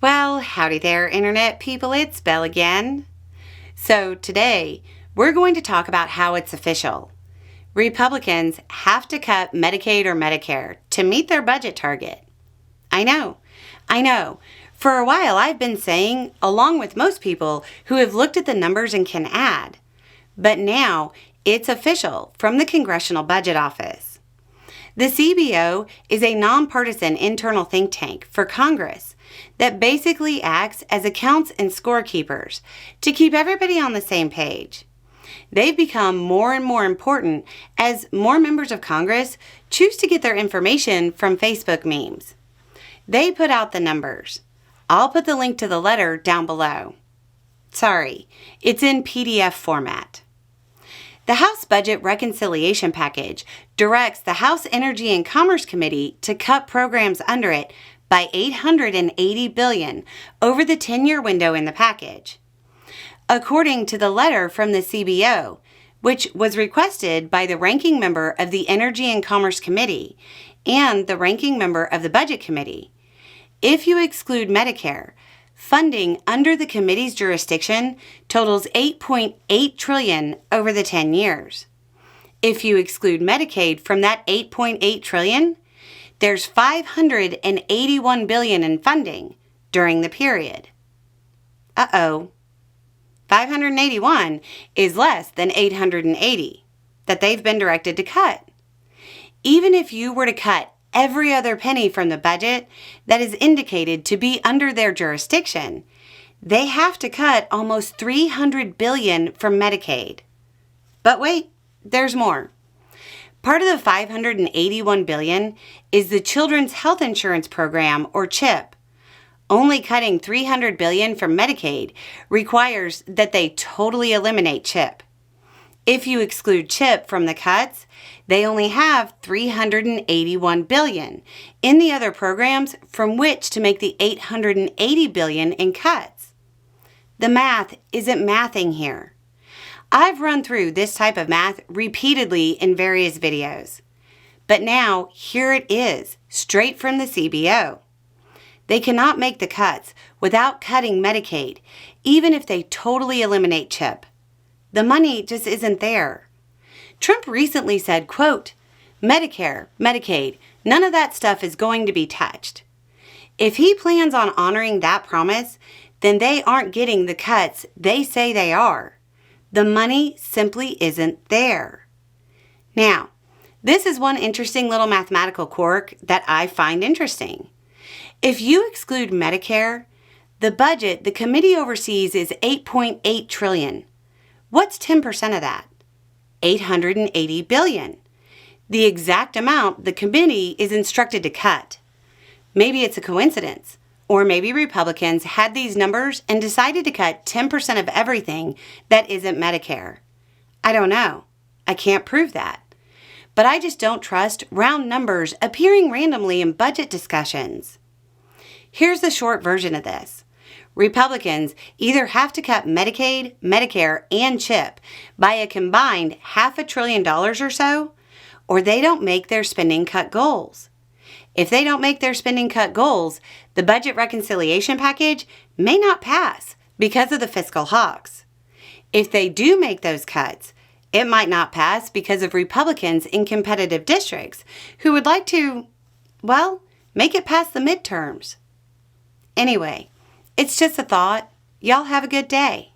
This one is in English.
Well, howdy there, Internet people. It's Belle again. So today, we're going to talk about how it's official. Republicans have to cut Medicaid or Medicare to meet their budget target. I know. For a while, I've been saying, along with most people who have looked at the numbers and can add. But now, it's official from the Congressional Budget Office. The CBO is a nonpartisan internal think tank for Congress that basically acts as accounts and scorekeepers to keep everybody on the same page. They've become more and more important as more members of Congress choose to get their information from Facebook memes. They put out the numbers. I'll put the link to the letter down below. Sorry, it's in PDF format. The House Budget Reconciliation Package directs the House Energy and Commerce Committee to cut programs under it by $880 billion over the 10-year window in the package. According to the letter from the CBO, which was requested by the ranking member of the Energy and Commerce Committee and the ranking member of the Budget Committee, if you exclude Medicare, funding under the committee's jurisdiction totals $8.8 trillion over the 10 years. If you exclude Medicaid from that $8.8 trillion, there's $581 billion in funding during the period. 581 is less than 880 that they've been directed to cut. Even if you were to cut every other penny from the budget that is indicated to be under their jurisdiction, they have to cut almost $300 billion from Medicaid. But wait, there's more. Part of the $581 billion is the Children's Health Insurance Program, or CHIP. Only cutting $300 billion from Medicaid requires that they totally eliminate CHIP. If you exclude CHIP from the cuts, they only have $381 billion in the other programs from which to make the $880 billion in cuts. The math isn't mathing here. I've run through this type of math repeatedly in various videos. But now, here it is, straight from the CBO. They cannot make the cuts without cutting Medicaid, even if they totally eliminate CHIP. The money just isn't there. Trump recently said, quote, Medicare, Medicaid, none of that stuff is going to be touched. If he plans on honoring that promise, then they aren't getting the cuts they say they are. The money simply isn't there. Now, this is one interesting little mathematical quirk that I find interesting. If you exclude Medicare, the budget the committee oversees is $8.8 trillion. What's 10% of that? $880 billion. The exact amount the committee is instructed to cut. Maybe it's a coincidence. Or maybe Republicans had these numbers and decided to cut 10% of everything that isn't Medicare. I don't know. I can't prove that. But I just don't trust round numbers appearing randomly in budget discussions. Here's the short version of this. Republicans either have to cut Medicaid, Medicare, and CHIP by a combined $500 billion or so, or they don't make their spending cut goals. If they don't make their spending cut goals, the budget reconciliation package may not pass because of the fiscal hawks. If they do make those cuts, it might not pass because of Republicans in competitive districts who would like to, make it past the midterms. Anyway, it's just a thought. Y'all have a good day.